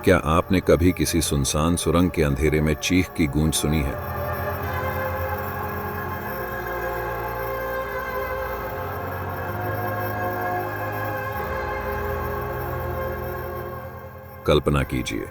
क्या आपने कभी किसी सुनसान सुरंग के अंधेरे में चीख की गूंज सुनी है? कल्पना कीजिए,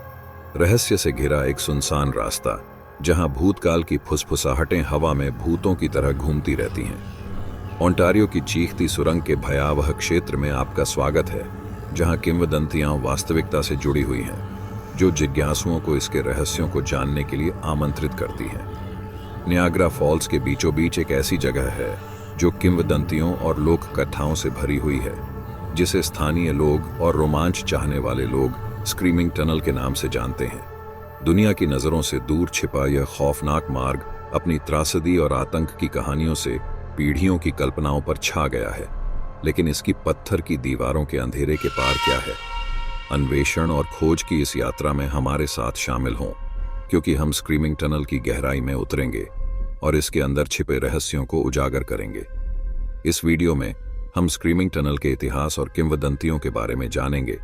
रहस्य से घिरा एक सुनसान रास्ता, जहां भूतकाल की फुसफुसाहटें हवा में भूतों की तरह घूमती रहती हैं। ओंटारियो की चीखती सुरंग के भयावह क्षेत्र में आपका स्वागत है, जहां किंवदंतियां वास्तविकता से जुड़ी हुई हैं, जो जिज्ञासुओं को इसके रहस्यों को जानने के लिए आमंत्रित करती हैं। नियाग्रा फॉल्स के बीचों बीच एक ऐसी जगह है जो किंवदंतियों और लोक कथाओं से भरी हुई है, जिसे स्थानीय लोग और रोमांच चाहने वाले लोग स्क्रीमिंग टनल के नाम से जानते हैं। दुनिया की नज़रों से दूर छिपा यह खौफनाक मार्ग अपनी त्रासदी और आतंक की कहानियों से पीढ़ियों की कल्पनाओं पर छा गया है। लेकिन इसकी पत्थर की दीवारों के अंधेरे के पार क्या है? अन्वेषण और खोज की इस यात्रा में हमारे साथ शामिल हों, क्योंकि हम स्क्रीमिंग टनल की गहराई में उतरेंगे और इसके अंदर छिपे रहस्यों को उजागर करेंगे। इस वीडियो में हम स्क्रीमिंग टनल के इतिहास और किंवदंतियों के बारे में जानेंगे,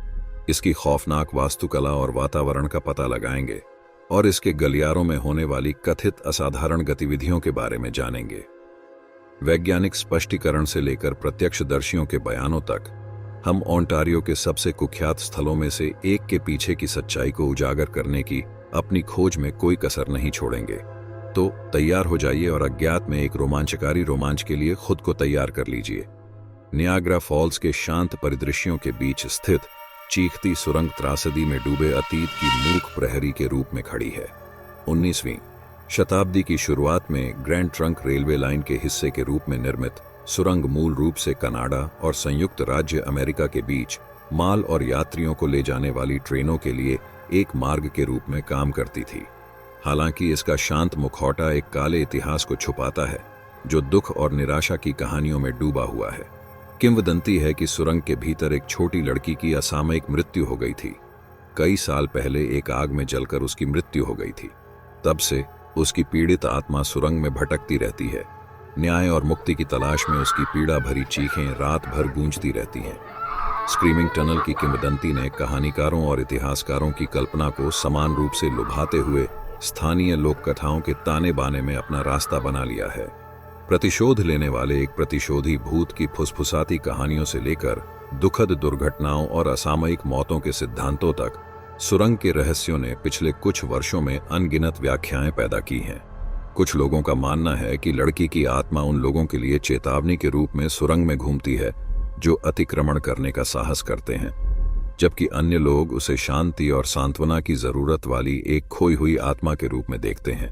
इसकी खौफनाक वास्तुकला और वातावरण का पता लगाएंगे और इसके गलियारों में होने वाली कथित असाधारण गतिविधियों के बारे में जानेंगे। वैज्ञानिक स्पष्टीकरण से लेकर प्रत्यक्षदर्शियों के बयानों तक, हम ओंटारियो के सबसे कुख्यात स्थलों में से एक के पीछे की सच्चाई को उजागर करने की अपनी खोज में कोई कसर नहीं छोड़ेंगे। तो तैयार हो जाइए और अज्ञात में एक रोमांचकारी रोमांच के लिए खुद को तैयार कर लीजिए। नियाग्रा फॉल्स के शांत परिदृश्यों के बीच स्थित चीखती सुरंग त्रासदी में डूबे अतीत की मूक प्रहरी के रूप में खड़ी है। 19वीं शताब्दी की शुरुआत में ग्रैंड ट्रंक रेलवे लाइन के हिस्से के रूप में निर्मित सुरंग मूल रूप से कनाडा और संयुक्त राज्य अमेरिका के बीच माल और यात्रियों को ले जाने वाली ट्रेनों के लिए एक मार्ग के रूप में काम करती थी। हालांकि इसका शांत मुखौटा एक काले इतिहास को छुपाता है, जो दुख और निराशा की कहानियों में डूबा हुआ है। किंवदंती है कि सुरंग के भीतर एक छोटी लड़की की असामयिक मृत्यु हो गई थी। कई साल पहले एक आग में जलकर उसकी मृत्यु हो गई थी। तब से उसकी पीड़ित आत्मा सुरंग में भटकती रहती है। न्याय और मुक्ति की तलाश में उसकी पीड़ा भरी चीखें रात भर गूंजती रहती हैं। स्क्रीमिंग टनल की किंवदंती ने कहानीकारों और इतिहासकारों की कल्पना को समान रूप से लुभाते हुए स्थानीय लोक कथाओं के ताने बाने में अपना रास्ता बना लिया है। प्रतिशोध लेने वाले एक प्रतिशोधी भूत की फुसफुसाती कहानियों से लेकर दुखद दुर्घटनाओं और असामयिक मौतों के सिद्धांतों तक, सुरंग के रहस्यों ने पिछले कुछ वर्षों में अनगिनत व्याख्याएं पैदा की हैं। कुछ लोगों का मानना है कि लड़की की आत्मा उन लोगों के लिए चेतावनी के रूप में सुरंग में घूमती है जो अतिक्रमण करने का साहस करते हैं, जबकि अन्य लोग उसे शांति और सांत्वना की जरूरत वाली एक खोई हुई आत्मा के रूप में देखते हैं।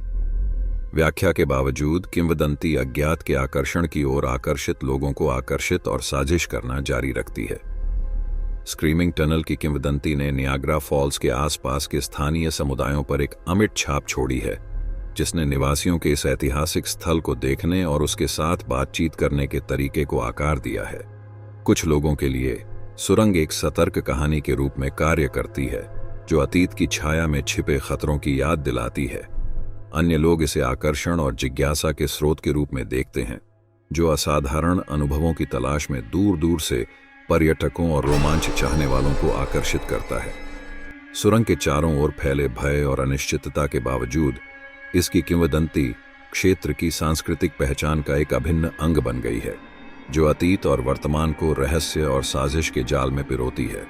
व्याख्या के बावजूद किंवदंती अज्ञात के आकर्षण की ओर आकर्षित लोगों को आकर्षित और साजिश करना जारी रखती है। स्क्रीमिंग टनल की किंवदंती ने नियाग्रा फॉल्स के आसपास के स्थानीय समुदायों पर एक अमिट छाप छोड़ी है, जिसने निवासियों के इस ऐतिहासिक स्थल को देखने और उसके साथ बातचीत करने के तरीके को आकार दिया है। कुछ लोगों के लिए सुरंग एक सतर्क कहानी के रूप में कार्य करती है, जो अतीत की छाया में छिपे खतरों की याद दिलाती है। अन्य लोग इसे आकर्षण और जिज्ञासा के स्रोत के रूप में देखते हैं, जो असाधारण अनुभवों की तलाश में दूर दूर से पर्यटकों और रोमांच चाहने वालों को आकर्षित करता है। सुरंग के चारों ओर फैले भय और अनिश्चितता के बावजूद इसकी किंवदंती क्षेत्र की सांस्कृतिक पहचान का एक अभिन्न अंग बन गई है, जो अतीत और वर्तमान को रहस्य और साजिश के जाल में पिरोती है।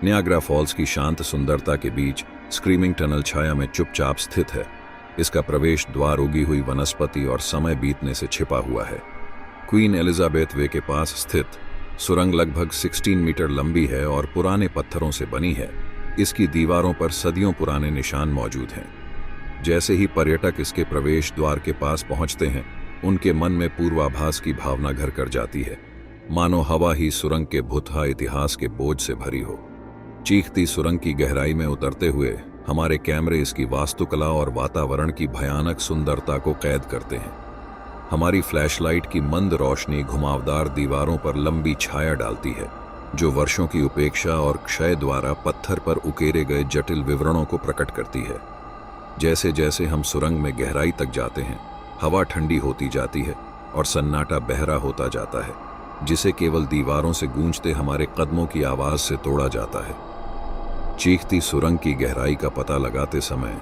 नियाग्रा फॉल्स की शांत सुंदरता के बीच स्क्रीमिंग टनल छाया में चुपचाप स्थित है। इसका प्रवेश द्वार उगी हुई वनस्पति और समय बीतने से छिपा हुआ है। क्वीन एलिजाबेथ वे के पास स्थित सुरंग लगभग 16 मीटर लंबी है और पुराने पत्थरों से बनी है। इसकी दीवारों पर सदियों पुराने निशान मौजूद हैं। जैसे ही पर्यटक इसके प्रवेश द्वार के पास पहुंचते हैं, उनके मन में पूर्वाभास की भावना घर कर जाती है, मानो हवा ही सुरंग के भुतहा इतिहास के बोझ से भरी हो। चीखती सुरंग की गहराई में उतरते हुए हमारे कैमरे इसकी वास्तुकला और वातावरण की भयानक सुंदरता को कैद करते हैं। हमारी फ्लैशलाइट की मंद रोशनी घुमावदार दीवारों पर लंबी छाया डालती है, जो वर्षों की उपेक्षा और क्षय द्वारा पत्थर पर उकेरे गए जटिल विवरणों को प्रकट करती है। जैसे जैसे हम सुरंग में गहराई तक जाते हैं, हवा ठंडी होती जाती है और सन्नाटा बहरा होता जाता है, जिसे केवल दीवारों से गूंजते हमारे कदमों की आवाज से तोड़ा जाता है। चीखती सुरंग की गहराई का पता लगाते समय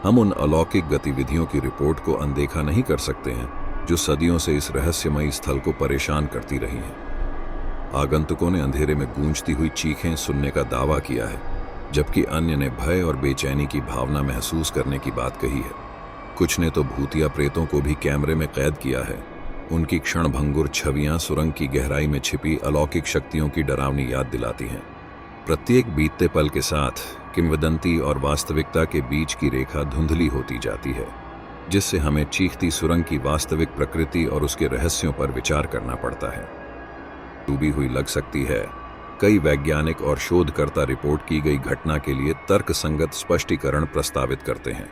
हम उन अलौकिक गतिविधियों की रिपोर्ट को अनदेखा नहीं कर सकते हैं जो सदियों से इस रहस्यमयी स्थल को परेशान करती रही हैं। आगंतुकों ने अंधेरे में गूंजती हुई चीखें सुनने का दावा किया है, जबकि अन्य ने भय और बेचैनी की भावना महसूस करने की बात कही है। कुछ ने तो भूतिया प्रेतों को भी कैमरे में कैद किया है। उनकी क्षणभंगुर छवियां सुरंग की गहराई में छिपी अलौकिक शक्तियों की डरावनी याद दिलाती हैं। प्रत्येक बीतते पल के साथ किंवदंती और वास्तविकता के बीच की रेखा धुंधली होती जाती है, जिससे हमें चीखती सुरंग की वास्तविक प्रकृति और उसके रहस्यों पर विचार करना पड़ता है। डूबी हुई लग सकती है। कई वैज्ञानिक और शोधकर्ता रिपोर्ट की गई घटना के लिए तर्कसंगत स्पष्टीकरण प्रस्तावित करते हैं।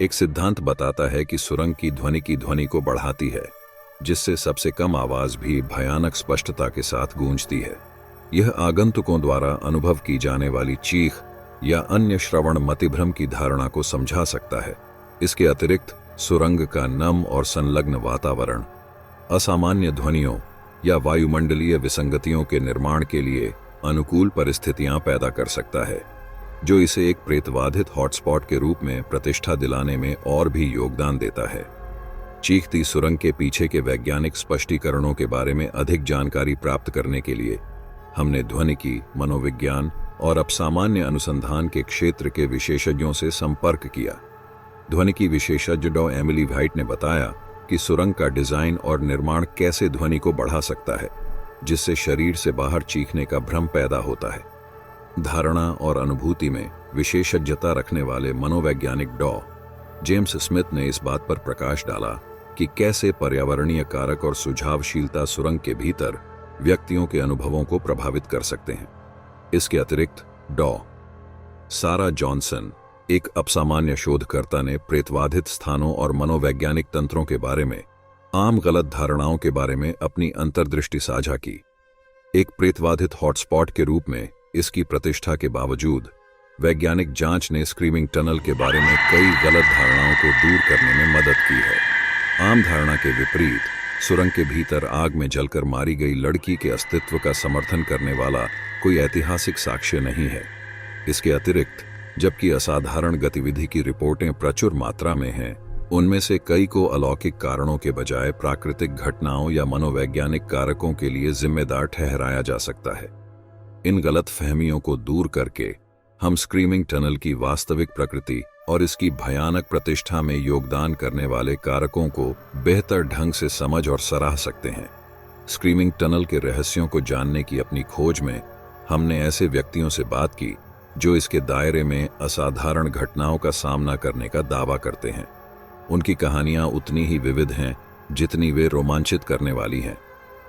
एक सिद्धांत बताता है कि सुरंग की ध्वनि को बढ़ाती है, जिससे सबसे कम आवाज भी भयानक स्पष्टता के साथ गूंजती है। यह आगंतुकों द्वारा अनुभव की जाने वाली चीख या अन्य श्रवण मतिभ्रम की धारणा को समझा सकता है। इसके अतिरिक्त सुरंग का नम और संलग्न वातावरण असामान्य ध्वनियों या वायुमंडलीय विसंगतियों के निर्माण के लिए अनुकूल परिस्थितियां पैदा कर सकता है, जो इसे एक प्रेतबाधित हॉटस्पॉट के रूप में प्रतिष्ठा दिलाने में और भी योगदान देता है। चीखती सुरंग के पीछे के वैज्ञानिक स्पष्टीकरणों के बारे में अधिक जानकारी प्राप्त करने के लिए हमने ध्वनिकी, मनोविज्ञान और अपसामान्य अनुसंधान के क्षेत्र के विशेषज्ञों से संपर्क किया। ध्वनिकी विशेषज्ञ डॉ एमिली व्हाइट ने बताया कि सुरंग का डिजाइन और निर्माण कैसे ध्वनि को बढ़ा सकता है, जिससे शरीर से बाहर चीखने का भ्रम पैदा होता है। धारणा और अनुभूति में विशेषज्ञता रखने वाले मनोवैज्ञानिक डॉ जेम्स स्मिथ ने इस बात पर प्रकाश डाला कि कैसे पर्यावरणीय कारक और सुझावशीलता सुरंग के भीतर व्यक्तियों के अनुभवों को प्रभावित कर सकते हैं। इसके अतिरिक्त डॉ सारा जॉनसन, एक अपसामान्य शोधकर्ता, ने प्रेतबाधित स्थानों और मनोवैज्ञानिक तंत्रों के बारे में आम गलत धारणाओं के बारे में अपनी अंतर्दृष्टि साझा की। एक प्रेतबाधित हॉटस्पॉट के रूप में इसकी प्रतिष्ठा के बावजूद वैज्ञानिक जांच ने स्क्रीमिंग टनल के बारे में कई गलत धारणाओं को दूर करने में मदद की है। आम धारणा के विपरीत सुरंग के भीतर आग में जलकर मारी गई लड़की के अस्तित्व का समर्थन करने वाला कोई ऐतिहासिक साक्ष्य नहीं है। इसके अतिरिक्त जबकि असाधारण गतिविधि की रिपोर्टें प्रचुर मात्रा में हैं, उनमें से कई को अलौकिक कारणों के बजाय प्राकृतिक घटनाओं या मनोवैज्ञानिक कारकों के लिए जिम्मेदार ठहराया जा सकता है। इन गलत फहमियों को दूर करके हम स्क्रीमिंग टनल की वास्तविक प्रकृति और इसकी भयानक प्रतिष्ठा में योगदान करने वाले कारकों को बेहतर ढंग से समझ और सराह सकते हैं। स्क्रीमिंग टनल के रहस्यों को जानने की अपनी खोज में हमने ऐसे व्यक्तियों से बात की जो इसके दायरे में असाधारण घटनाओं का सामना करने का दावा करते हैं। उनकी कहानियां उतनी ही विविध हैं जितनी वे रोमांचित करने वाली हैं।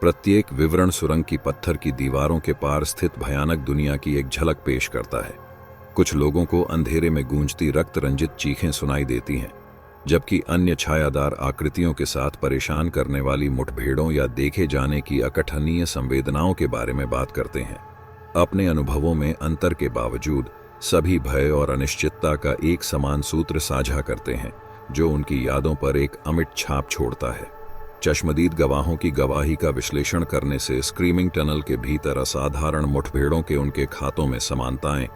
प्रत्येक विवरण सुरंग की पत्थर की दीवारों के पार स्थित भयानक दुनिया की एक झलक पेश करता है। कुछ लोगों को अंधेरे में गूंजती रक्त रंजित चीखें सुनाई देती हैं, जबकि अन्य छायादार आकृतियों के साथ परेशान करने वाली मुठभेड़ों या देखे जाने की अकथनीय संवेदनाओं के बारे में बात करते हैं। अपने अनुभवों में अंतर के बावजूद सभी भय और अनिश्चितता का एक समान सूत्र साझा करते हैं, जो उनकी यादों पर एक अमिट छाप छोड़ता है। चश्मदीद गवाहों की गवाही का विश्लेषण करने से स्क्रीमिंग टनल के भीतर असाधारण मुठभेड़ों के उनके खातों में समानताएं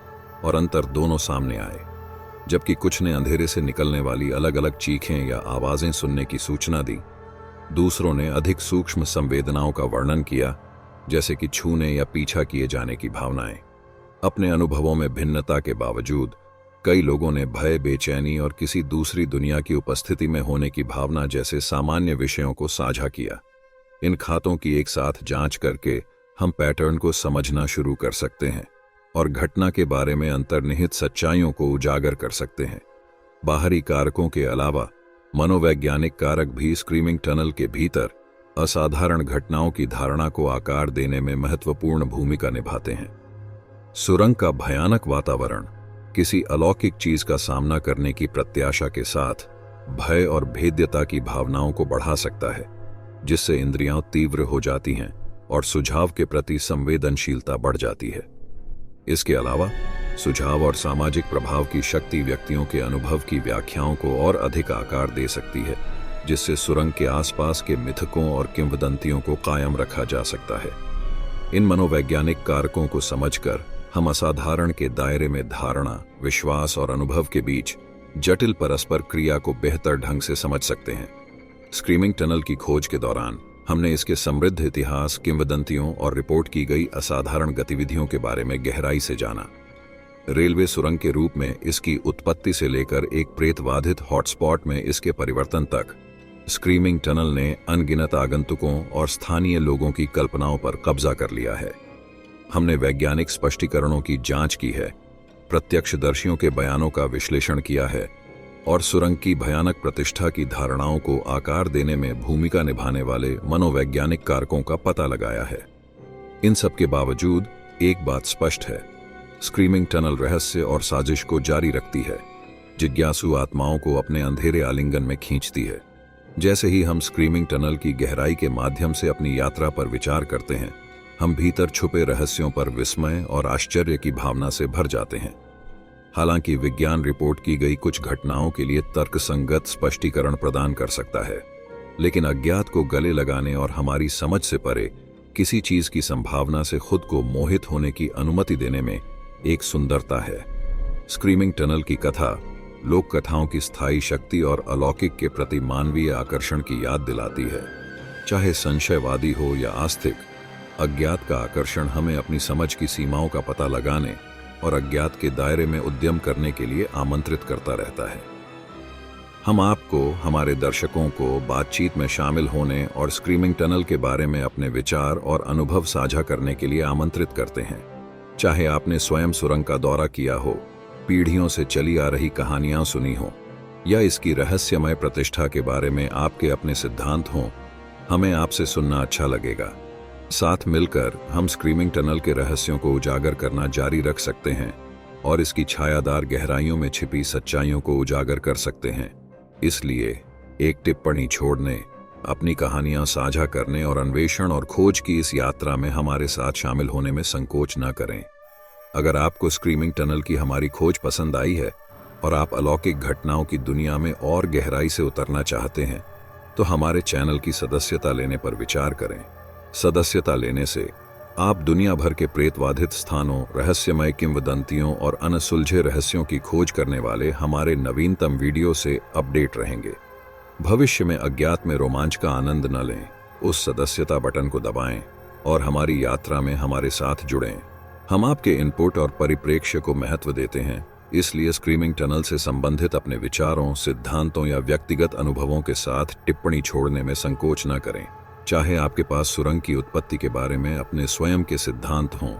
और अंतर दोनों सामने आए। जबकि कुछ ने अंधेरे से निकलने वाली अलग अलग चीखें या आवाजें सुनने की सूचना दी, दूसरों ने अधिक सूक्ष्म संवेदनाओं का वर्णन किया, जैसे कि छूने या पीछा किए जाने की भावनाएं। अपने अनुभवों में भिन्नता के बावजूद कई लोगों ने भय, बेचैनी और किसी दूसरी दुनिया की उपस्थिति में होने की भावना जैसे सामान्य विषयों को साझा किया। इन खातों की एक साथ जांच करके हम पैटर्न को समझना शुरू कर सकते हैं और घटना के बारे में अंतर्निहित सच्चाइयों को उजागर कर सकते हैं। बाहरी कारकों के अलावा मनोवैज्ञानिक कारक भी स्क्रीमिंग टनल के भीतर असाधारण घटनाओं की धारणा को आकार देने में महत्वपूर्ण भूमिका निभाते हैं। सुरंग का भयानक वातावरण किसी अलौकिक चीज का सामना करने की प्रत्याशा के साथ भय और भेद्यता की भावनाओं को बढ़ा सकता है, जिससे इंद्रियां तीव्र हो जाती हैं और सुझाव के प्रति संवेदनशीलता बढ़ जाती है। इसके अलावा सुझाव और सामाजिक प्रभाव की शक्ति व्यक्तियों के अनुभव की व्याख्याओं को और अधिक आकार दे सकती है, जिससे सुरंग के आसपास के मिथकों और किंवदंतियों को कायम रखा जा सकता है। इन मनोवैज्ञानिक कारकों को समझकर हम असाधारण के दायरे में धारणा, विश्वास और अनुभव के बीच जटिल परस्पर क्रिया को बेहतर ढंग से समझ सकते हैं। स्क्रीमिंग टनल की खोज के दौरान हमने इसके समृद्ध इतिहास, किंवदंतियों और रिपोर्ट की गई असाधारण गतिविधियों के बारे में गहराई से जाना। रेलवे सुरंग के रूप में इसकी उत्पत्ति से लेकर एक प्रेतवाधित हॉटस्पॉट में इसके परिवर्तन तक स्क्रीमिंग टनल ने अनगिनत आगंतुकों और स्थानीय लोगों की कल्पनाओं पर कब्जा कर लिया है। हमने वैज्ञानिक स्पष्टीकरणों की जांच की है, प्रत्यक्षदर्शियों के बयानों का विश्लेषण किया है और सुरंग की भयानक प्रतिष्ठा की धारणाओं को आकार देने में भूमिका निभाने वाले मनोवैज्ञानिक कारकों का पता लगाया है। इन सब के बावजूद एक बात स्पष्ट है, स्क्रीमिंग टनल रहस्य और साजिश को जारी रखती है, जिज्ञासु आत्माओं को अपने अंधेरे आलिंगन में खींचती है। जैसे ही हम स्क्रीमिंग टनल की गहराई के माध्यम से अपनी यात्रा पर विचार करते हैं, हम भीतर छुपे रहस्यों पर विस्मय और आश्चर्य की भावना से भर जाते हैं। हालांकि विज्ञान रिपोर्ट की गई कुछ घटनाओं के लिए तर्कसंगत स्पष्टीकरण प्रदान कर सकता है, लेकिन अज्ञात को गले लगाने और हमारी समझ से परे किसी चीज की संभावना से खुद को मोहित होने की अनुमति देने में एक सुंदरता है। स्क्रीमिंग टनल की कथा लोक कथाओं की स्थायी शक्ति और अलौकिक के प्रति मानवीय आकर्षण की याद दिलाती है। चाहे संशयवादी हो या आस्तिक, अज्ञात का आकर्षण हमें अपनी समझ की सीमाओं का पता लगाने और अज्ञात के दायरे में उद्यम करने के लिए आमंत्रित करता रहता है। हम आपको, हमारे दर्शकों को बातचीत में शामिल होने और स्क्रीमिंग टनल के बारे में अपने विचार और अनुभव साझा करने के लिए आमंत्रित करते हैं। चाहे आपने स्वयं सुरंग का दौरा किया हो, पीढ़ियों से चली आ रही कहानियां सुनी हो या इसकी रहस्यमय प्रतिष्ठा के बारे में आपके अपने सिद्धांत हों, हमें आपसे सुनना अच्छा लगेगा। साथ मिलकर हम स्क्रीमिंग टनल के रहस्यों को उजागर करना जारी रख सकते हैं और इसकी छायादार गहराइयों में छिपी सच्चाइयों को उजागर कर सकते हैं। इसलिए एक टिप्पणी छोड़ने, अपनी कहानियां साझा करने और अन्वेषण और खोज की इस यात्रा में हमारे साथ शामिल होने में संकोच न करें। अगर आपको स्क्रीमिंग टनल की हमारी खोज पसंद आई है और आप अलौकिक घटनाओं की दुनिया में और गहराई से उतरना चाहते हैं, तो हमारे चैनल की सदस्यता लेने पर विचार करें। सदस्यता लेने से आप दुनिया भर के प्रेतवाधित स्थानों, रहस्यमय किंवदंतियों और अनसुलझे रहस्यों की खोज करने वाले हमारे नवीनतम वीडियो से अपडेट रहेंगे। भविष्य में अज्ञात में रोमांच का आनंद न लें, उस सदस्यता बटन को दबाएं और हमारी यात्रा में हमारे साथ जुड़ें। हम आपके इनपुट और परिप्रेक्ष्य को महत्व देते हैं, इसलिए स्क्रीमिंग टनल से संबंधित अपने विचारों, सिद्धांतों या व्यक्तिगत अनुभवों के साथ टिप्पणी छोड़ने में संकोच न करें। चाहे आपके पास सुरंग की उत्पत्ति के बारे में अपने स्वयं के सिद्धांत हों,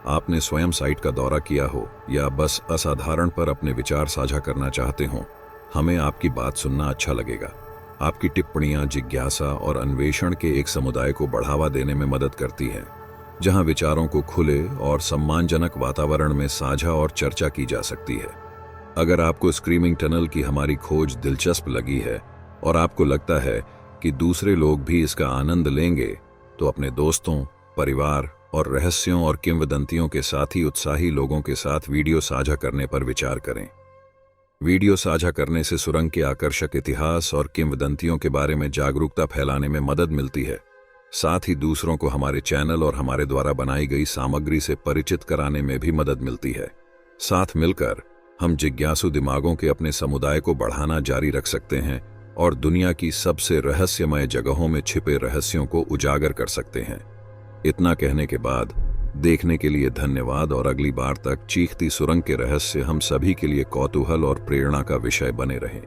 आपने स्वयं साइट का दौरा किया हो या बस असाधारण पर अपने विचार साझा करना चाहते हों, हमें आपकी बात सुनना अच्छा लगेगा। आपकी टिप्पणियां जिज्ञासा और अन्वेषण के एक समुदाय को बढ़ावा देने में मदद करती हैं, जहां विचारों को खुले और सम्मानजनक वातावरण में साझा और चर्चा की जा सकती है। अगर आपको स्क्रीमिंग टनल की हमारी खोज दिलचस्प लगी है और आपको लगता है कि दूसरे लोग भी इसका आनंद लेंगे, तो अपने दोस्तों, परिवार और रहस्यों और किंवदंतियों के साथ ही उत्साही लोगों के साथ वीडियो साझा करने पर विचार करें। वीडियो साझा करने से सुरंग के आकर्षक इतिहास और किंवदंतियों के बारे में जागरूकता फैलाने में मदद मिलती है। साथ ही दूसरों को हमारे चैनल और हमारे द्वारा बनाई गई सामग्री से परिचित कराने में भी मदद मिलती है। साथ मिलकर हम जिज्ञासु दिमागों के अपने समुदाय को बढ़ाना जारी रख सकते हैं और दुनिया की सबसे रहस्यमय जगहों में छिपे रहस्यों को उजागर कर सकते हैं। इतना कहने के बाद देखने के लिए धन्यवाद और अगली बार तक चीखती सुरंग के रहस्य हम सभी के लिए कौतूहल और प्रेरणा का विषय बने रहें।